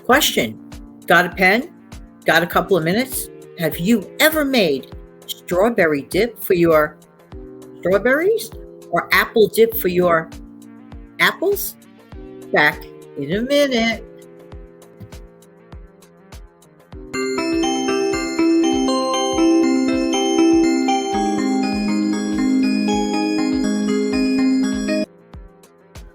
Question. Got a pen? Got a couple of minutes? Have you ever made strawberry dip for your strawberries or apple dip for your apples? Back in a minute.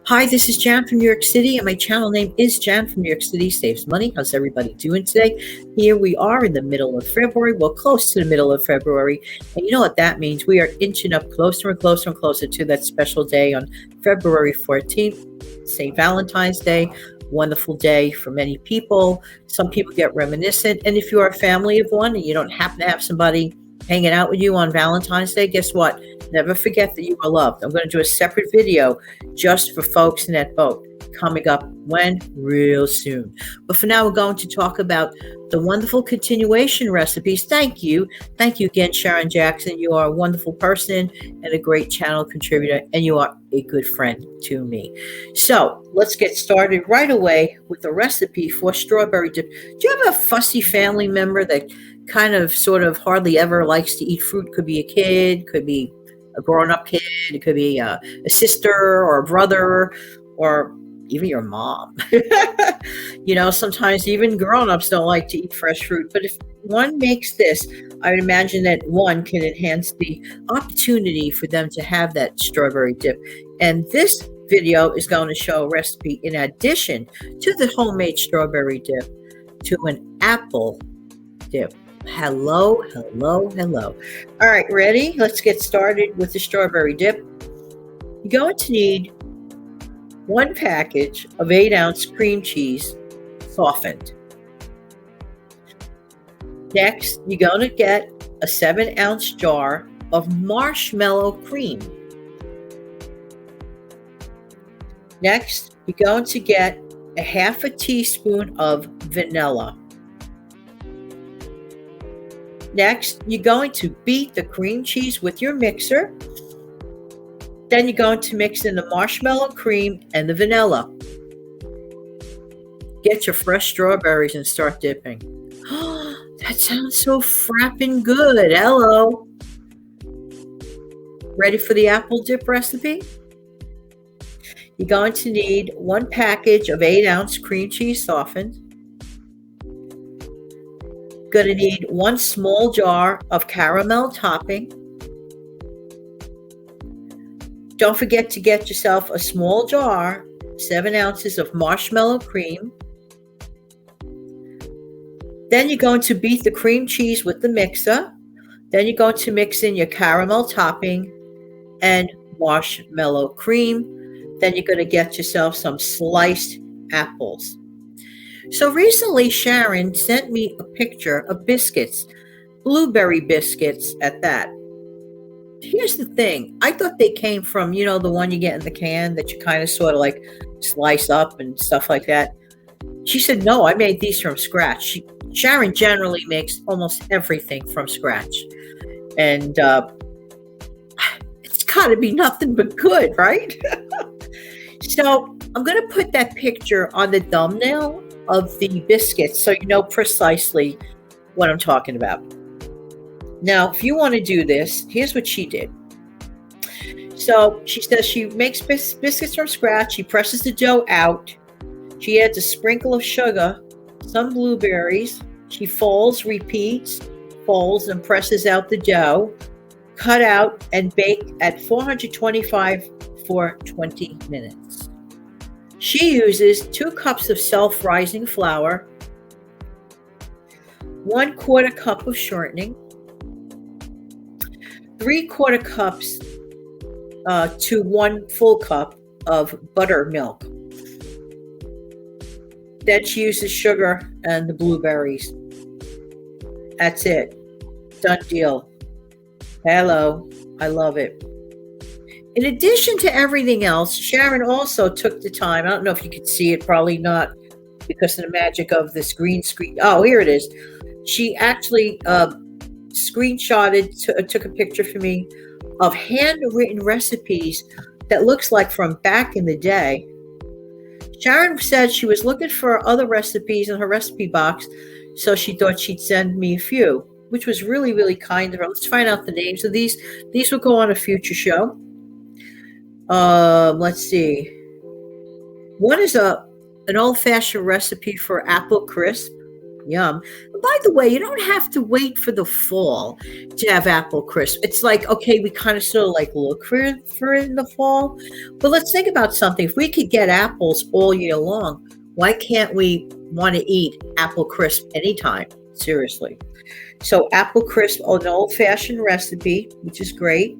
Hi, this is Jan from New York City, and my channel name is Jan from New York City Saves Money. How's everybody doing today? Here we are in the middle of February, well, close to the middle of February, and you know what that means? We are inching up closer and closer and closer to that special day on February 14th, St. Valentine's Day. Wonderful day for many people. Some people get reminiscent, and if you are a family of one and you don't happen to have somebody hanging out with you on Valentine's Day, guess what? Never forget that you are loved. I'm going to do a separate video just for folks in that boat coming up when? Real soon. But for now, we're going to talk about the wonderful continuation recipes. Thank you. Thank you again, Sharon Jackson. You are a wonderful person and a great channel contributor, and you are a good friend to me. So let's get started right away with the recipe for strawberry dip. Do you have a fussy family member that kind of sort of hardly ever likes to eat fruit? Could be a kid, could be a grown-up kid, it could be a sister or a brother, or even your mom. Sometimes even grown-ups don't like to eat fresh fruit. But if one makes this, I would imagine that one can enhance the opportunity for them to have that strawberry dip. And this video is going to show a recipe in addition to the homemade strawberry dip to an apple dip. Hello. All right, ready? Let's get started with the strawberry dip. You're going to need 1 package of 8-ounce cream cheese, softened. Next, you're going to get a 7-ounce jar of marshmallow cream. Next, you're going to get a 1/2 teaspoon of vanilla. Next, you're going to beat the cream cheese with your mixer. Then you're going to mix in the marshmallow cream and the vanilla. Get your fresh strawberries and start dipping. That sounds so frapping good. Hello. Ready for the apple dip recipe? You're going to need 1 package of 8-ounce cream cheese softened. Going to need 1 small jar of caramel topping. Don't forget to get yourself a small jar, 7 ounces of marshmallow cream. Then you're going to beat the cream cheese with the mixer. Then you're going to mix in your caramel topping and marshmallow cream. Then you're going to get yourself some sliced apples. So recently, Sharon sent me a picture of biscuits, blueberry biscuits at that. Here's the thing. I thought they came from, the one you get in the can that you kind of sort of like slice up and stuff like that. She said, no, I made these from scratch. Sharon generally makes almost everything from scratch. And it's got to be nothing but good, right? So I'm going to put that picture on the thumbnail of the biscuits so you know precisely what I'm talking about. Now, if you want to do this, here's what she did. So she says she makes biscuits from scratch. She presses the dough out. She adds a sprinkle of sugar, some blueberries. She folds, repeats, folds, and presses out the dough. Cut out and bake at 425 for 20 minutes. She uses 2 cups of self-rising flour, 1/4 cup of shortening, 3/4 cups to 1 full cup of buttermilk. Then she uses sugar and the blueberries. That's it. Done deal. Hello. I love it. In addition to everything else, Sharon also took the time. I don't know if you could see it, probably not because of the magic of this green screen. Oh, here it is. She actually screenshotted, took a picture for me of handwritten recipes that looks like from back in the day. Sharon said she was looking for other recipes in her recipe box, so she thought she'd send me a few, which was really, really kind of her. Let's find out the names of these. These will go on a future show. Let's see. One is an old-fashioned recipe for apple crisp. Yum. By the way, you don't have to wait for the fall to have apple crisp. It's like, okay, we kind of sort of like look for it in the fall. But let's think about something. If we could get apples all year long, why can't we want to eat apple crisp anytime? Seriously. So apple crisp, an old-fashioned recipe, which is great.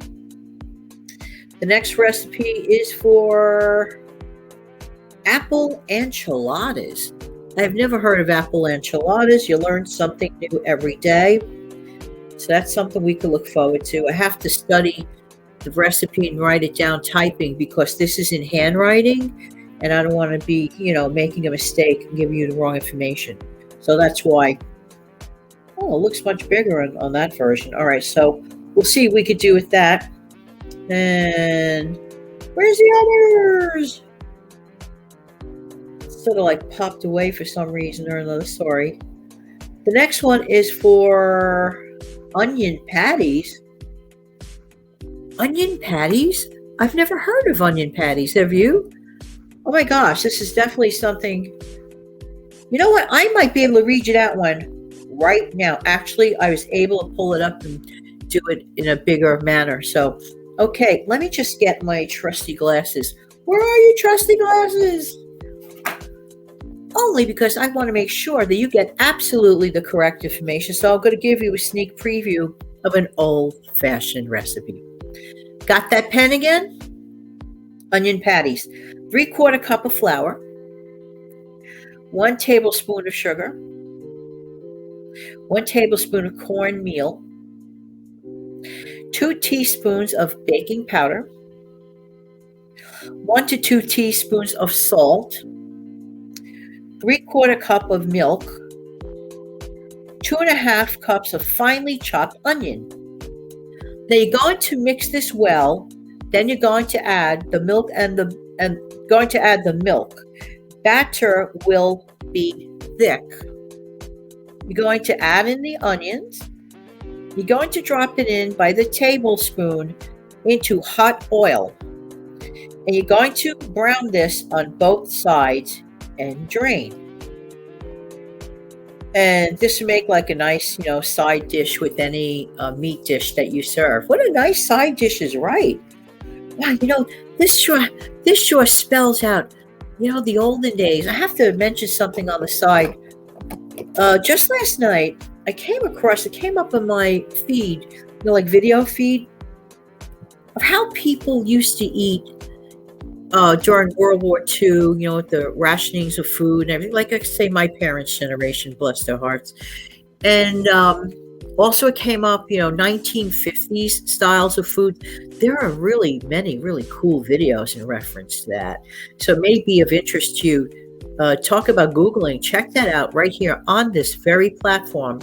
The next recipe is for apple enchiladas. I've never heard of apple enchiladas. You learn something new every day. So that's something we can look forward to. I have to study the recipe and write it down typing because this is in handwriting and I don't want to be, making a mistake and giving you the wrong information. So that's why. Oh, it looks much bigger on that version. All right, so we'll see what we could do with that. And where's the others? Sort of like popped away for some reason or another. Sorry. The next one is for onion patties. Onion patties? I've never heard of onion patties. Have you? Oh my gosh, this is definitely something. You know what? I might be able to read you that one right now. Actually, I was able to pull it up and do it in a bigger manner. So, okay, let me just get my trusty glasses. Where are you, trusty glasses? Only because I want to make sure that you get absolutely the correct information. So I'm going to give you a sneak preview of an old-fashioned recipe. Got that pen again? Onion patties. 3/4 cup of flour. 1 tablespoon of sugar. 1 tablespoon of cornmeal. 2 teaspoons of baking powder. 1 to 2 teaspoons of salt. 3/4 cup of milk, 2.5 cups of finely chopped onion. Now you're going to mix this well. Then you're going to add the milk and the milk. Batter will be thick. You're going to add in the onions. You're going to drop it in by the tablespoon into hot oil. And you're going to brown this on both sides and drain. And this will make like a nice, side dish with any meat dish that you serve. What a nice side dish is right. Wow, this sure spells out, the olden days. I have to mention something on the side. Just last night, it came up on my feed, like video feed, of how people used to eat during World War II, the rationings of food and everything, like I say, my parents' generation, bless their hearts. And also it came up, 1950s styles of food. There are really many really cool videos in reference to that. So it may be of interest to you. Talk about Googling. Check that out right here on this very platform.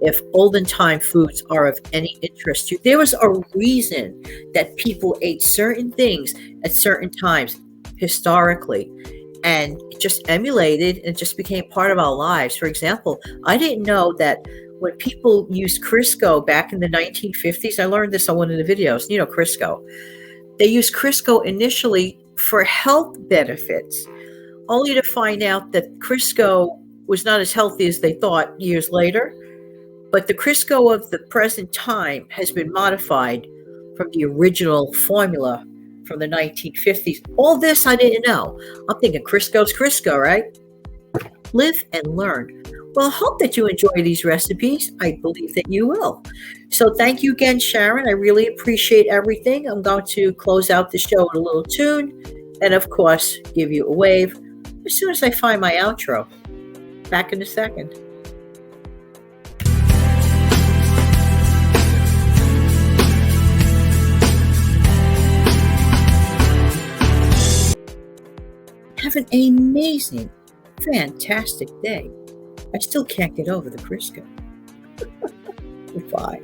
If olden time foods are of any interest to you, there was a reason that people ate certain things at certain times historically, and it just emulated and just became part of our lives. For example, I didn't know that when people used Crisco back in the 1950s, I learned this on one of the videos, Crisco. They used Crisco initially for health benefits, only to find out that Crisco was not as healthy as they thought years later. But the Crisco of the present time has been modified from the original formula from the 1950s. All this I didn't know. I'm thinking Crisco's Crisco, right? Live and learn. Well, I hope that you enjoy these recipes. I believe that you will. So thank you again, Sharon. I really appreciate everything. I'm going to close out the show with a little tune and, of course, give you a wave as soon as I find my outro. Back in a second. Have an amazing, fantastic day. I still can't get over the Crisco. Goodbye.